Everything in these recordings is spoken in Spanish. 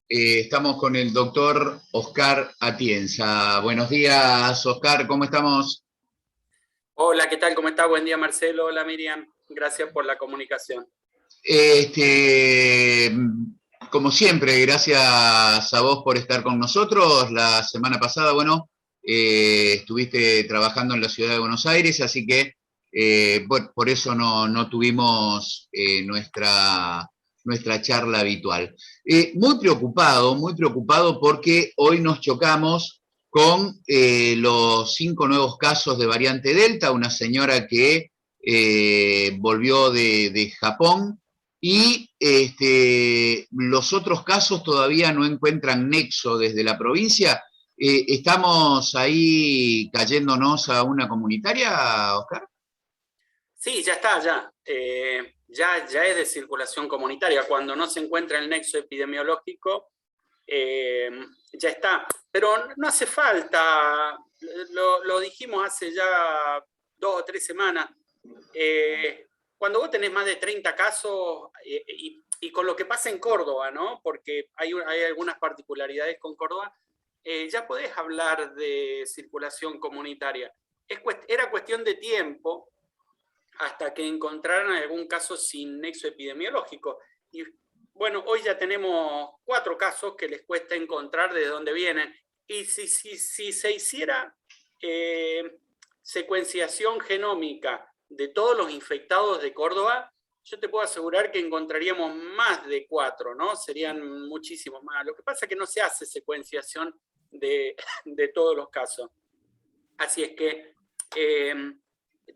Estamos con el doctor Oscar Atienza. Buenos días, Oscar, ¿cómo estamos? Hola, ¿qué tal? ¿Cómo está? Buen día, Marcelo. Hola, Miriam. Gracias por la comunicación. Como siempre, gracias a vos por estar con nosotros. La semana pasada, estuviste trabajando en la ciudad de Buenos Aires, así que por eso no tuvimos nuestra charla habitual. Muy preocupado porque hoy nos chocamos con los 5 nuevos casos de variante Delta, una señora que volvió de Japón, y los otros casos todavía no encuentran nexo desde la provincia. ¿Estamos ahí cayéndonos a una comunitaria, Oscar? Sí, ya está, ya. Ya es de circulación comunitaria. Cuando no se encuentra el nexo epidemiológico, ya está. Pero no hace falta, lo dijimos hace ya 2 o 3 semanas, cuando vos tenés más de 30 casos, y con lo que pasa en Córdoba, ¿no? Porque hay algunas particularidades con Córdoba, ya podés hablar de circulación comunitaria. Era cuestión de tiempo hasta que encontraran algún caso sin nexo epidemiológico. Y bueno, hoy ya tenemos 4 casos que les cuesta encontrar de dónde vienen. Y si se hiciera secuenciación genómica de todos los infectados de Córdoba, yo te puedo asegurar que encontraríamos más de 4, ¿no? Serían muchísimos más. Lo que pasa es que no se hace secuenciación de todos los casos. Así es que,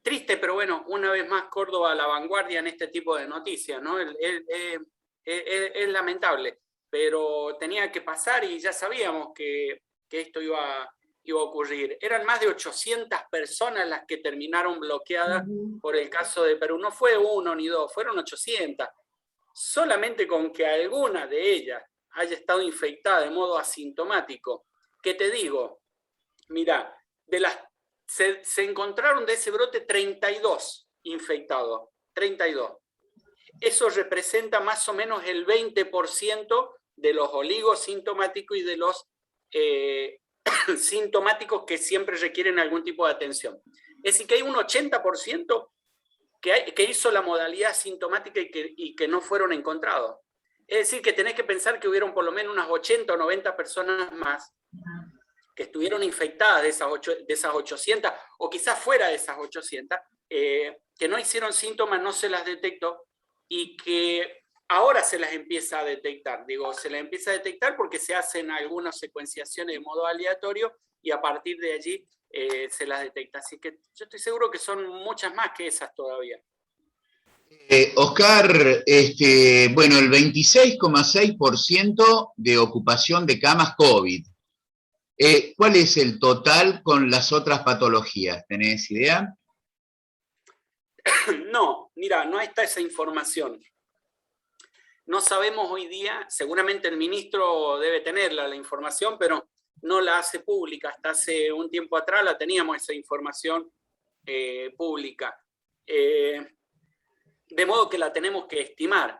triste, pero bueno, una vez más Córdoba a la vanguardia en este tipo de noticias, ¿no? Es lamentable, pero tenía que pasar y ya sabíamos que esto iba a ocurrir. Eran más de 800 personas las que terminaron bloqueadas por el caso de Perú. No fue 1 ni 2, fueron 800. Solamente con que alguna de ellas haya estado infectada de modo asintomático, que te digo, mira, se encontraron de ese brote 32 infectados, 32. Eso representa más o menos el 20% de los oligosintomáticos y de los sintomáticos que siempre requieren algún tipo de atención. Es decir, que hay un 80% que hizo la modalidad sintomática y que no fueron encontrados. Es decir, que tenés que pensar que hubieron por lo menos unas 80 o 90 personas más que estuvieron infectadas de esas 800, o quizás fuera de esas 800, que no hicieron síntomas, no se las detectó, y que ahora se las empieza a detectar. Digo, se las empieza a detectar porque se hacen algunas secuenciaciones de modo aleatorio, y a partir de allí se las detecta. Así que yo estoy seguro que son muchas más que esas todavía. Oscar, el 26,6% de ocupación de camas COVID. ¿Cuál es el total con las otras patologías? ¿Tenés idea? No, mira, no está esa información. No sabemos hoy día, seguramente el ministro debe tenerla la información, pero no la hace pública. Hasta hace un tiempo atrás la teníamos esa información pública. De modo que la tenemos que estimar.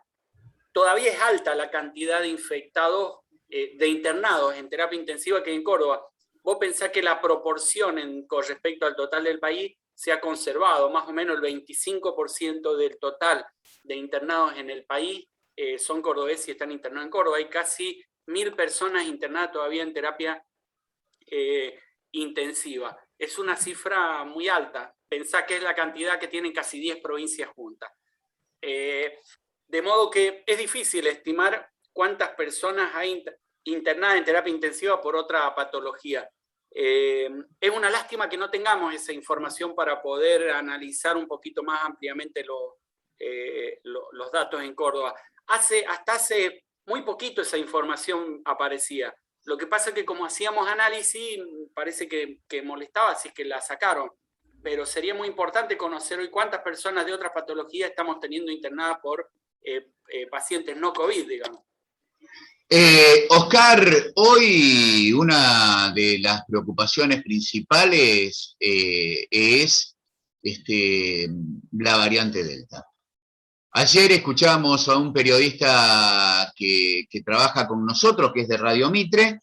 Todavía es alta la cantidad de infectados, de internados en terapia intensiva que hay en Córdoba. Vos pensás que la proporción con respecto al total del país se ha conservado, más o menos el 25% del total de internados en el país son cordobeses y están internados en Córdoba. Hay casi 1000 personas internadas todavía en terapia intensiva. Es una cifra muy alta. Pensá que es la cantidad que tienen casi 10 provincias juntas. De modo que es difícil estimar cuántas personas hay internadas en terapia intensiva por otra patología. Es una lástima que no tengamos esa información para poder analizar un poquito más ampliamente los datos en Córdoba. Hasta hace muy poquito esa información aparecía. Lo que pasa es que como hacíamos análisis, parece que molestaba si es que la sacaron. Pero sería muy importante conocer hoy cuántas personas de otras patologías estamos teniendo internadas por pacientes no COVID, digamos. Oscar, hoy una de las preocupaciones principales es la variante Delta. Ayer escuchábamos a un periodista que trabaja con nosotros, que es de Radio Mitre,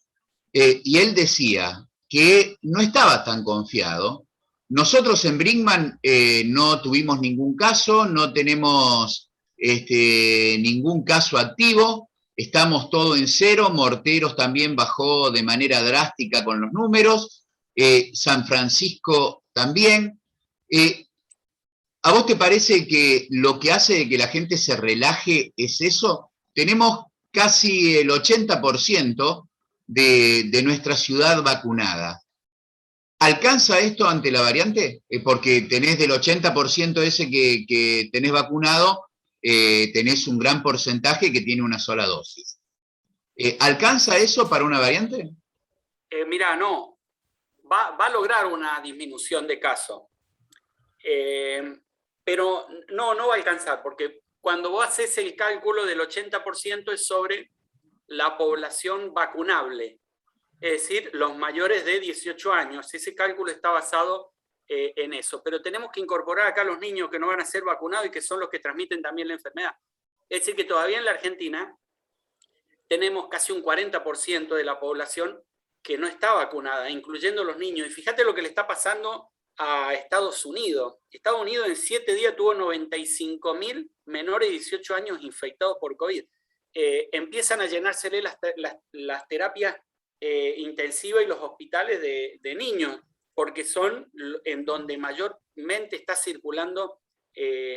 y él decía que no estaba tan confiado. Nosotros en Brinkmann no tuvimos ningún caso, no tenemos ningún caso activo, estamos todo en cero, Morteros también bajó de manera drástica con los números, San Francisco también. ¿A vos te parece que lo que hace que la gente se relaje es eso? Tenemos casi el 80% de nuestra ciudad vacunada. ¿Alcanza esto ante la variante? Porque tenés del 80% ese que tenés vacunado, tenés un gran porcentaje que tiene una sola dosis. ¿Alcanza eso para una variante? Mirá, no. Va a lograr una disminución de casos. Pero no va a alcanzar, porque cuando vos haces el cálculo del 80% es sobre la población vacunable, es decir, los mayores de 18 años. Ese cálculo está basado en eso. Pero tenemos que incorporar acá a los niños que no van a ser vacunados y que son los que transmiten también la enfermedad. Es decir, que todavía en la Argentina tenemos casi un 40% de la población que no está vacunada, incluyendo los niños. Y fíjate lo que le está pasando a Estados Unidos. Estados Unidos en 7 días tuvo 95.000 menores de 18 años infectados por COVID. Empiezan a llenársele las terapias intensivas y los hospitales de niños, porque son en donde mayormente está circulando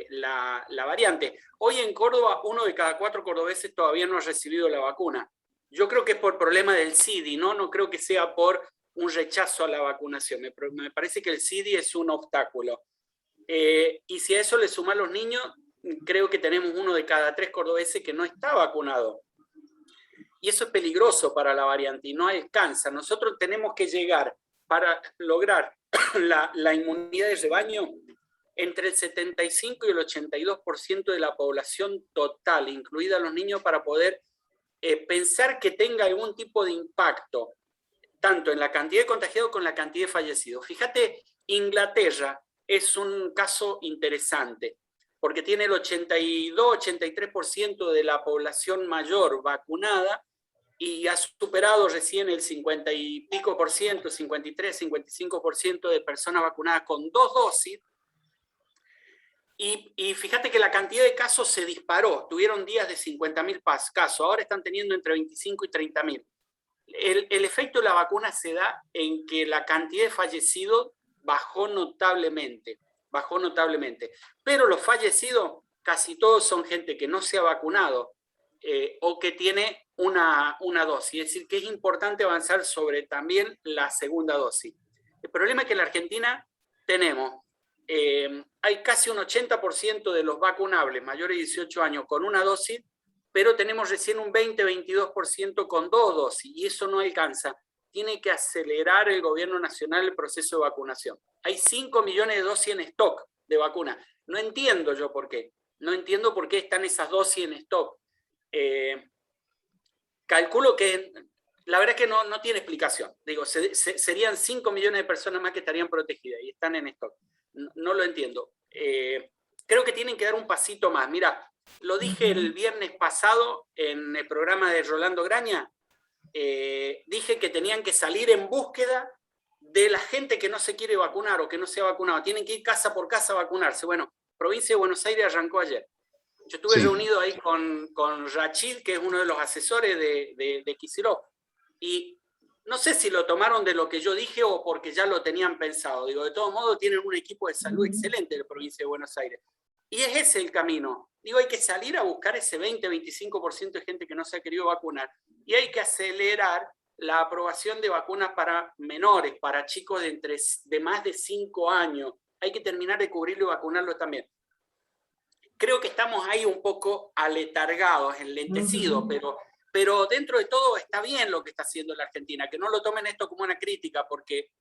la variante. Hoy en Córdoba, 1 de cada 4 cordobeses todavía no ha recibido la vacuna. Yo creo que es por problema del CIDI, no creo que sea por un rechazo a la vacunación. Me parece que el CIDI es un obstáculo. Y si a eso le suman los niños, creo que tenemos 1 de cada 3 cordobeses que no está vacunado. Y eso es peligroso para la variante y no alcanza. Nosotros tenemos que llegar para lograr la inmunidad de rebaño entre el 75 y el 82% de la población total, incluida los niños, para poder pensar que tenga algún tipo de impacto, tanto en la cantidad de contagiados como en la cantidad de fallecidos. Fíjate, Inglaterra es un caso interesante, porque tiene el 82-83% de la población mayor vacunada y ha superado recién el 50 y pico por ciento, 53-55% de personas vacunadas con 2 dosis. Y fíjate que la cantidad de casos se disparó. Tuvieron días de 50.000 casos, ahora están teniendo entre 25 y 30.000. El efecto de la vacuna se da en que la cantidad de fallecidos bajó notablemente. Pero los fallecidos, casi todos son gente que no se ha vacunado o que tiene una dosis. Es decir, que es importante avanzar sobre también la segunda dosis. El problema es que en la Argentina tenemos, hay casi un 80% de los vacunables mayores de 18 años con una dosis, pero tenemos recién un 20-22% con 2 dosis, y eso no alcanza. Tiene que acelerar el gobierno nacional el proceso de vacunación. Hay 5 millones de dosis en stock de vacuna. No entiendo yo por qué. No entiendo por qué están esas dosis en stock. Calculo que, la verdad es que no tiene explicación. Digo, serían 5 millones de personas más que estarían protegidas y están en stock. No lo entiendo. Creo que tienen que dar un pasito más. Mira, lo dije el viernes pasado en el programa de Rolando Graña. Dije que tenían que salir en búsqueda de la gente que no se quiere vacunar o que no se ha vacunado. Tienen que ir casa por casa a vacunarse. Bueno, provincia de Buenos Aires arrancó ayer. Yo estuve reunido ahí con Rachid, que es uno de los asesores de Kicillof. Y no sé si lo tomaron de lo que yo dije o porque ya lo tenían pensado. Digo, de todos modos, tienen un equipo de salud excelente en la provincia de Buenos Aires. Y es ese el camino. Digo, hay que salir a buscar ese 20-25% de gente que no se ha querido vacunar. Y hay que acelerar la aprobación de vacunas para menores, para chicos de más de 5 años. Hay que terminar de cubrirlo y vacunarlo también. Creo que estamos ahí un poco aletargados, enlentecidos, pero dentro de todo está bien lo que está haciendo la Argentina. Que no lo tomen esto como una crítica, porque,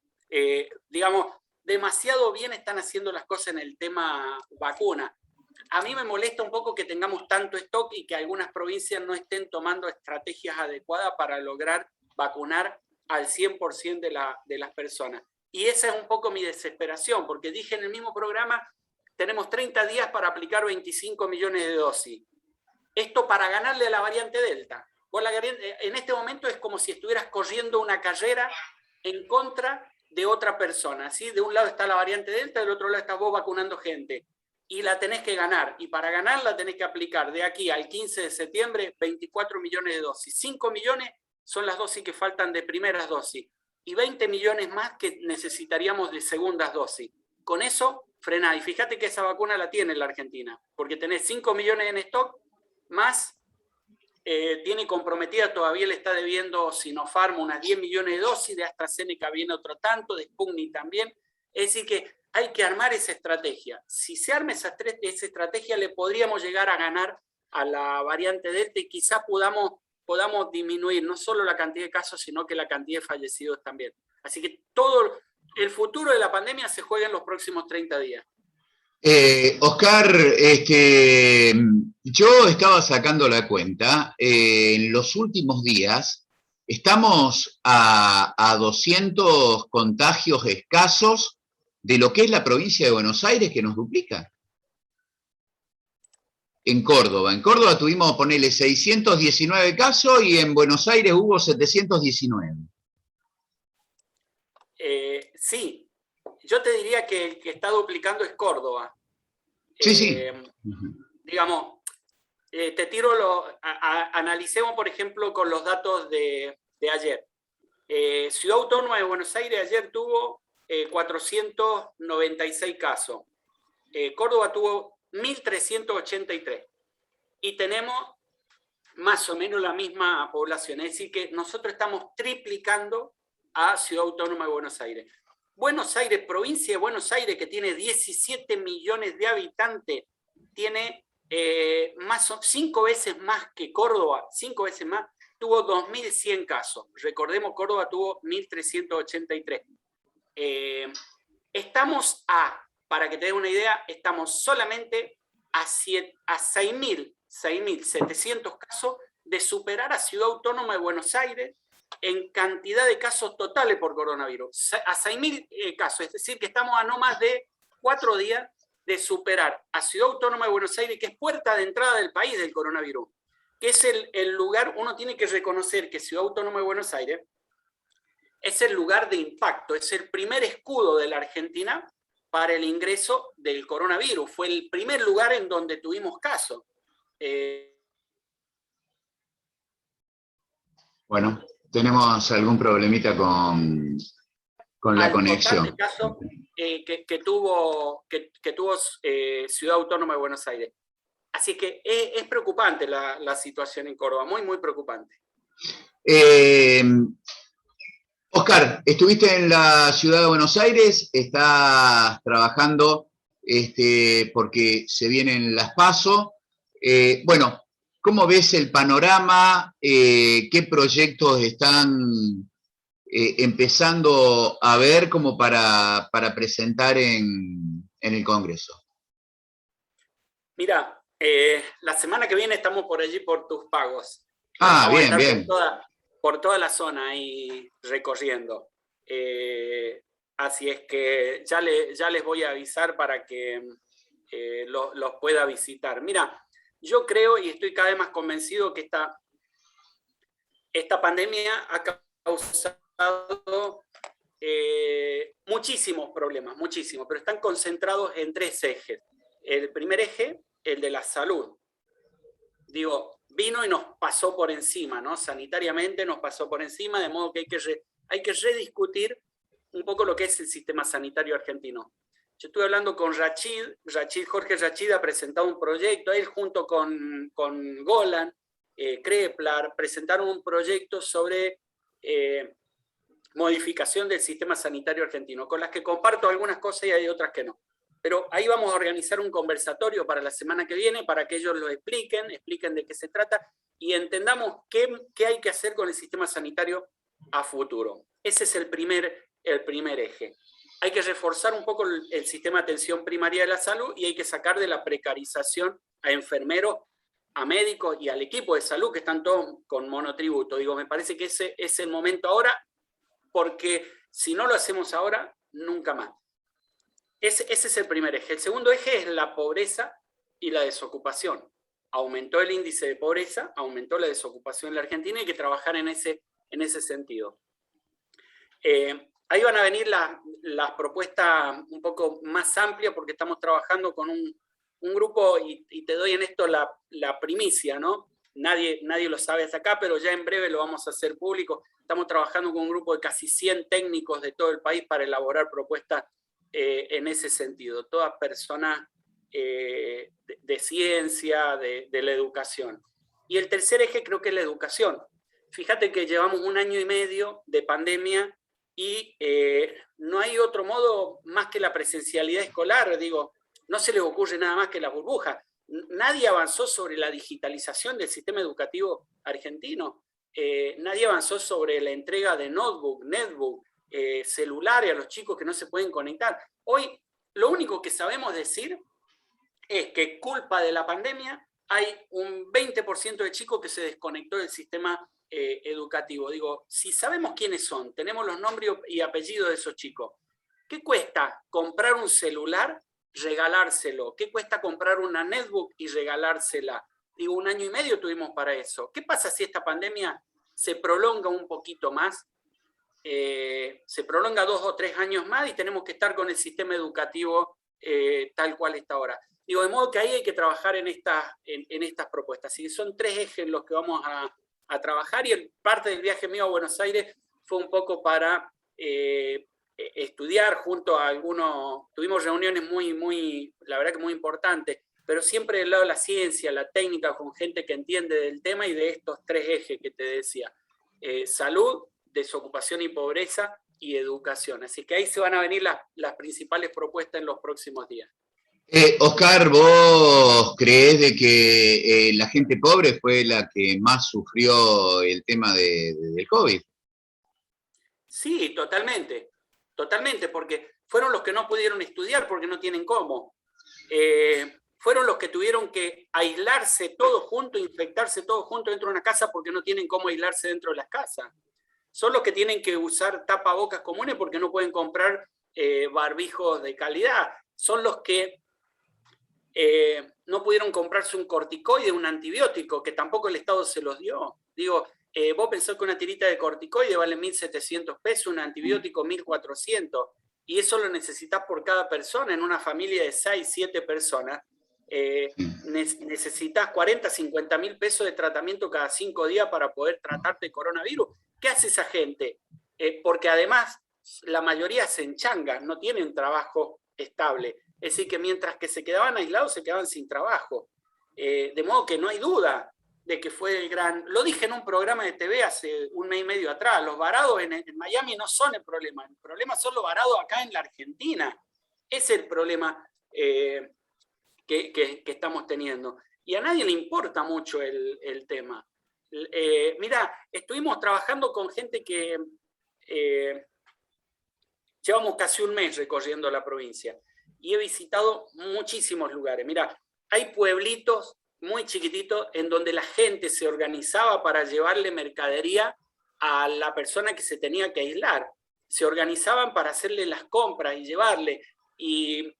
digamos, demasiado bien están haciendo las cosas en el tema vacuna. A mí me molesta un poco que tengamos tanto stock y que algunas provincias no estén tomando estrategias adecuadas para lograr vacunar al 100% de las personas. Y esa es un poco mi desesperación, porque dije en el mismo programa, tenemos 30 días para aplicar 25 millones de dosis. Esto para ganarle a la variante Delta. En este momento es como si estuvieras corriendo una carrera en contra de otra persona, ¿sí? De un lado está la variante Delta, del otro lado estás vos vacunando gente. Y la tenés que ganar. Y para ganarla tenés que aplicar de aquí al 15 de septiembre 24 millones de dosis. 5 millones son las dosis que faltan de primeras dosis. Y 20 millones más que necesitaríamos de segundas dosis. Con eso, frená. Y fíjate que esa vacuna la tiene la Argentina. Porque tenés 5 millones en stock, más tiene comprometida, todavía le está debiendo Sinopharm unas 10 millones de dosis, de AstraZeneca viene otro tanto, de Sputnik también. Es decir que hay que armar esa estrategia. Si se arma esa estrategia, le podríamos llegar a ganar a la variante Delta y quizás podamos disminuir no solo la cantidad de casos, sino que la cantidad de fallecidos también. Así que todo el futuro de la pandemia se juega en los próximos 30 días. Oscar, yo estaba sacando la cuenta, en los últimos días estamos a 200 contagios escasos de lo que es la provincia de Buenos Aires, que nos duplica. En Córdoba tuvimos, ponerle 619 casos y en Buenos Aires hubo 719. Sí. Yo te diría que el que está duplicando es Córdoba. Sí. Digamos, te tiro analicemos, por ejemplo, con los datos de ayer. Ciudad Autónoma de Buenos Aires ayer tuvo 496 casos. Córdoba tuvo 1.383. Y tenemos más o menos la misma población. Es decir, que nosotros estamos triplicando a Ciudad Autónoma de Buenos Aires. Buenos Aires, provincia de Buenos Aires, que tiene 17 millones de habitantes, tiene 5 veces más que Córdoba, 5 veces más, tuvo 2.100 casos. Recordemos, Córdoba tuvo 1.383. Estamos para que te dé una idea, estamos solamente a 6.700 casos de superar a Ciudad Autónoma de Buenos Aires en cantidad de casos totales por coronavirus, a 6.000 casos, es decir, que estamos a no más de 4 días de superar a Ciudad Autónoma de Buenos Aires, que es puerta de entrada del país del coronavirus, que es el lugar, uno tiene que reconocer que Ciudad Autónoma de Buenos Aires es el lugar de impacto, es el primer escudo de la Argentina para el ingreso del coronavirus, fue el primer lugar en donde tuvimos casos. Bueno, tenemos algún problemita con la conexión. El caso que tuvo Ciudad Autónoma de Buenos Aires. Así que es preocupante la situación en Córdoba, muy, muy preocupante. Oscar, estuviste en la ciudad de Buenos Aires, estás trabajando porque se vienen las PASO. Bueno, ¿cómo ves el panorama? ¿Qué proyectos están empezando a ver como para presentar en el Congreso? Mira, la semana que viene estamos por allí por Tus Pagos. Bien. Por toda la zona ahí recorriendo. Así es que ya les voy a avisar para que los pueda visitar. Mira, yo creo y estoy cada vez más convencido que esta pandemia ha causado muchísimos problemas, muchísimos, pero están concentrados en 3 ejes. El primer eje, el de la salud. Digo, vino y nos pasó por encima, ¿no? Sanitariamente nos pasó por encima, de modo que hay que rediscutir un poco lo que es el sistema sanitario argentino. Yo estuve hablando con Jorge Rachid ha presentado un proyecto, él junto con Golan, Kreplar, presentaron un proyecto sobre modificación del sistema sanitario argentino, con las que comparto algunas cosas y hay otras que no. Pero ahí vamos a organizar un conversatorio para la semana que viene para que ellos lo expliquen de qué se trata y entendamos qué hay que hacer con el sistema sanitario a futuro. Ese es el primer eje. Hay que reforzar un poco el sistema de atención primaria de la salud y hay que sacar de la precarización a enfermeros, a médicos y al equipo de salud que están todos con monotributo. Digo, me parece que ese es el momento ahora, porque si no lo hacemos ahora, nunca más. Ese es el primer eje. El segundo eje es la pobreza y la desocupación. Aumentó el índice de pobreza, aumentó la desocupación en la Argentina y hay que trabajar en ese sentido. Ahí van a venir las propuestas un poco más amplias porque estamos trabajando con un grupo y te doy en esto la primicia, ¿no? Nadie lo sabe hasta acá, pero ya en breve lo vamos a hacer público. Estamos trabajando con un grupo de casi 100 técnicos de todo el país para elaborar propuestas en ese sentido. Todas personas de ciencia, de la educación. Y el tercer eje creo que es la educación. Fíjate que llevamos 1 año y medio de pandemia y no hay otro modo más que la presencialidad escolar. Digo, no se les ocurre nada más que la burbuja. Nadie avanzó sobre la digitalización del sistema educativo argentino. Nadie avanzó sobre la entrega de notebook, netbook, celulares a los chicos que no se pueden conectar. Hoy lo único que sabemos decir es que culpa de la pandemia hay un 20% de chicos que se desconectó del sistema educativo. Digo, si sabemos quiénes son, tenemos los nombres y apellidos de esos chicos, ¿qué cuesta comprar un celular, regalárselo? ¿Qué cuesta comprar una netbook y regalársela? Digo, 1 año y medio tuvimos para eso. ¿Qué pasa si esta pandemia se prolonga un poquito más? Se prolonga 2 o 3 años más y tenemos que estar con el sistema educativo tal cual está ahora. Digo, de modo que ahí hay que trabajar en estas propuestas. Y son 3 ejes en los que vamos a trabajar, y parte del viaje mío a Buenos Aires fue un poco para estudiar junto a algunos, tuvimos reuniones la verdad que muy importantes, pero siempre del lado de la ciencia, la técnica, con gente que entiende del tema y de estos 3 ejes que te decía. Salud, desocupación y pobreza, y educación. Así que ahí se van a venir las principales propuestas en los próximos días. Oscar, ¿vos creés de que la gente pobre fue la que más sufrió el tema del COVID? Sí, totalmente, totalmente, porque fueron los que no pudieron estudiar porque no tienen cómo. Fueron los que tuvieron que aislarse todos juntos, infectarse todos juntos dentro de una casa porque no tienen cómo aislarse dentro de las casas. Son los que tienen que usar tapabocas comunes porque no pueden comprar barbijos de calidad. Son los que no pudieron comprarse un corticoide, un antibiótico, que tampoco el Estado se los dio. Digo, vos pensás que una tirita de corticoide vale 1.700 pesos, un antibiótico 1.400, y eso lo necesitas por cada persona. En una familia de 6, 7 personas, necesitas 40, 50 mil pesos de tratamiento cada 5 días para poder tratarte coronavirus. ¿Qué hace esa gente? Porque además la mayoría se enchanga, no tienen trabajo estable. Es decir, que mientras que se quedaban aislados, se quedaban sin trabajo. De modo que no hay duda de que fue el gran... Lo dije en un programa de TV hace 1 mes y medio atrás, los varados en Miami no son el problema son los varados acá en la Argentina. Ese es el problema que estamos teniendo. Y a nadie le importa mucho el tema. Mirá, estuvimos trabajando con gente que llevamos casi 1 mes recorriendo la provincia y he visitado muchísimos lugares. Mirá, hay pueblitos muy chiquititos en donde la gente se organizaba para llevarle mercadería a la persona que se tenía que aislar. Se organizaban para hacerle las compras y llevarle, y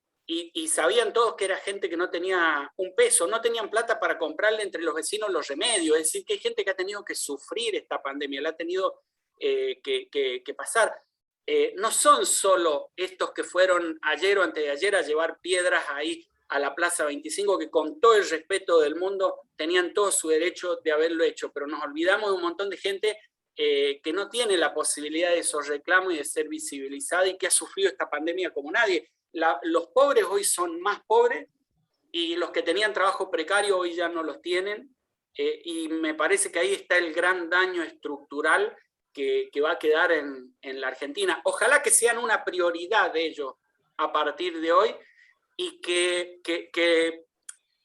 sabían todos que era gente que no tenía un peso, no tenían plata para comprarle entre los vecinos los remedios. Es decir, que hay gente que ha tenido que sufrir esta pandemia, la ha tenido que pasar. No son solo estos que fueron ayer o antes de ayer a llevar piedras ahí a la Plaza 25, que con todo el respeto del mundo tenían todo su derecho de haberlo hecho, pero nos olvidamos de un montón de gente que no tiene la posibilidad de esos reclamos y de ser visibilizada y que ha sufrido esta pandemia como nadie. Los pobres hoy son más pobres y los que tenían trabajo precario hoy ya no los tienen, y me parece que ahí está el gran daño estructural que va a quedar en la Argentina. Ojalá que sean una prioridad de ellos a partir de hoy y que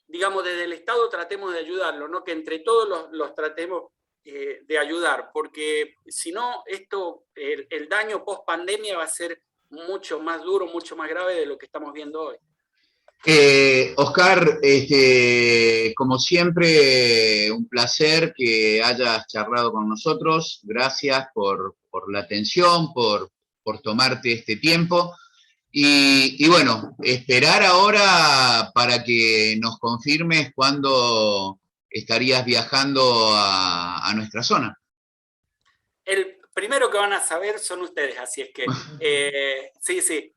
digamos, desde el Estado tratemos de ayudarlo, ¿no? Que entre todos los tratemos de ayudar, porque si no, el daño post-pandemia va a ser mucho más duro, mucho más grave de lo que estamos viendo hoy. Oscar, como siempre, un placer que hayas charlado con nosotros. Gracias por la atención, por tomarte este tiempo. Y bueno, esperar ahora para que nos confirmes cuándo estarías viajando a nuestra zona. El primero que van a saber son ustedes, así es que sí,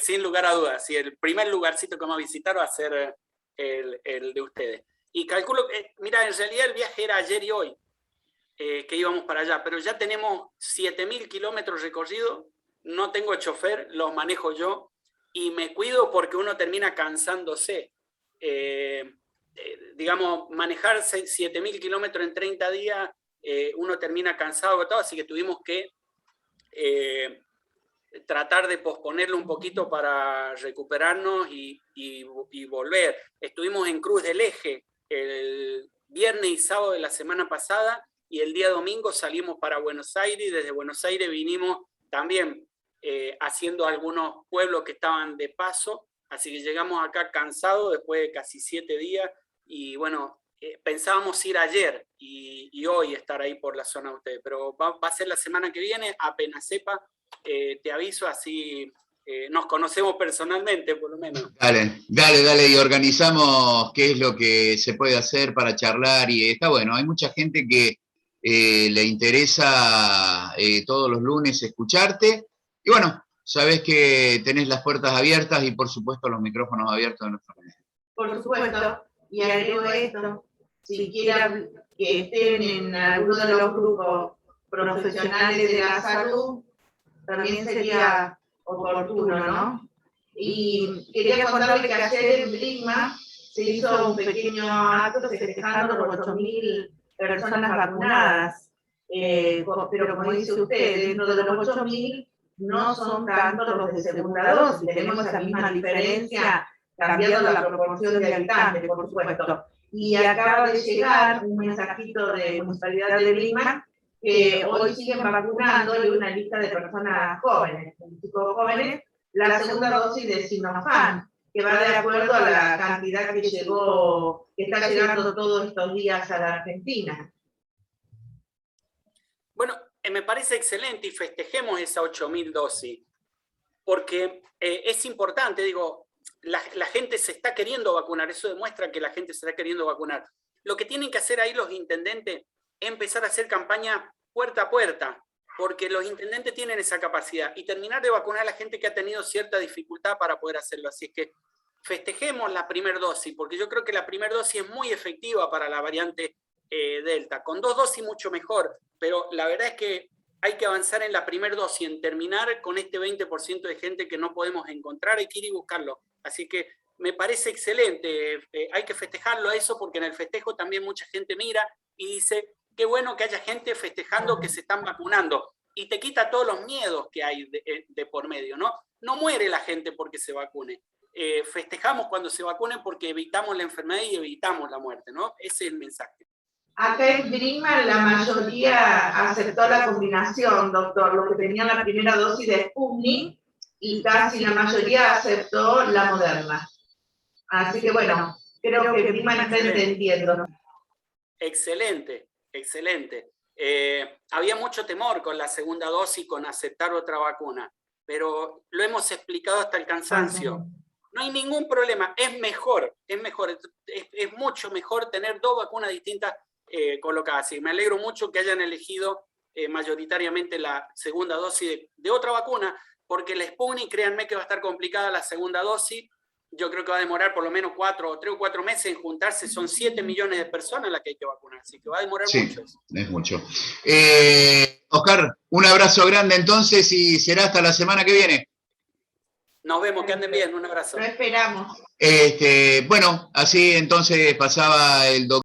sin lugar a dudas, sí, el primer lugarcito que vamos a visitar va a ser el de ustedes. Y calculo que, mira, en realidad el viaje era ayer y hoy, que íbamos para allá, pero ya tenemos 7.000 kilómetros recorridos, no tengo chofer, los manejo yo, y me cuido porque uno termina cansándose. Digamos, manejar 7.000 kilómetros en 30 días, uno termina cansado, agotado, así que tuvimos que tratar de posponerlo un poquito para recuperarnos y volver. Estuvimos en Cruz del Eje el viernes y sábado de la semana pasada, y el día domingo salimos para Buenos Aires, y desde Buenos Aires vinimos también haciendo algunos pueblos que estaban de paso, así que llegamos acá cansados después de casi 7 días, y bueno, pensábamos ir ayer y hoy estar ahí por la zona de ustedes, pero va a ser la semana que viene, apenas sepa, te aviso, así nos conocemos personalmente, por lo menos. Dale, y organizamos qué es lo que se puede hacer para charlar, y está bueno, hay mucha gente que le interesa todos los lunes escucharte, y bueno, sabés que tenés las puertas abiertas y por supuesto los micrófonos abiertos de nuestra mesa. Por supuesto, y agrego esto, si quieren que estén en alguno de los grupos profesionales de la salud, también sería oportuno, ¿no? Y quería contarle que ayer en Lima se hizo un pequeño acto festejando los 8.000 personas vacunadas, pero como dice usted, dentro de los 8.000 no son tanto los de segunda dosis, tenemos esa misma diferencia cambiando la proporción de habitantes, por supuesto. Y acaba de llegar un mensajito de la Municipalidad de Lima que hoy siguen vacunando, y una lista de personas jóvenes, chicos jóvenes, la segunda dosis de Sinopharm, que va de acuerdo a la cantidad que está llegando todos estos días a la Argentina. Bueno, me parece excelente, y festejemos esa 8.000 dosis, porque es importante, digo, la gente se está queriendo vacunar, eso demuestra que la gente se está queriendo vacunar. Lo que tienen que hacer ahí los intendentes es empezar a hacer campaña puerta a puerta, porque los intendentes tienen esa capacidad, y terminar de vacunar a la gente que ha tenido cierta dificultad para poder hacerlo. Así es que festejemos la primera dosis, porque yo creo que la primera dosis es muy efectiva para la variante Delta. Con 2 dosis mucho mejor, pero la verdad es que hay que avanzar en la primera dosis, en terminar con este 20% de gente que no podemos encontrar, hay que ir y buscarlo. Así que me parece excelente, hay que festejarlo a eso, porque en el festejo también mucha gente mira y dice, qué bueno que haya gente festejando que se están vacunando, y te quita todos los miedos que hay de por medio, ¿no? No muere la gente porque se vacune. Festejamos cuando se vacunen porque evitamos la enfermedad y evitamos la muerte, ¿no? Ese es el mensaje. Acá en Lima la mayoría aceptó la combinación, doctor, lo que tenía la primera dosis de Sputnik, y casi la mayoría aceptó la Moderna. Así que bueno, creo que Lima está entendiendo, ¿no? Excelente. Había mucho temor con la segunda dosis, con aceptar otra vacuna, pero lo hemos explicado hasta el cansancio. No hay ningún problema, es mucho mejor tener 2 vacunas distintas colocadas. Y me alegro mucho que hayan elegido mayoritariamente la segunda dosis de otra vacuna, porque el Sputnik, créanme que va a estar complicada la segunda dosis. Yo creo que va a demorar por lo menos 3 o 4 meses en juntarse. Son 7 millones de personas las que hay que vacunar, así que va a demorar mucho eso. Es mucho. Oscar, un abrazo grande entonces, y será hasta la semana que viene. Nos vemos, que anden bien, un abrazo. Lo esperamos. Bueno, así entonces pasaba el doctor.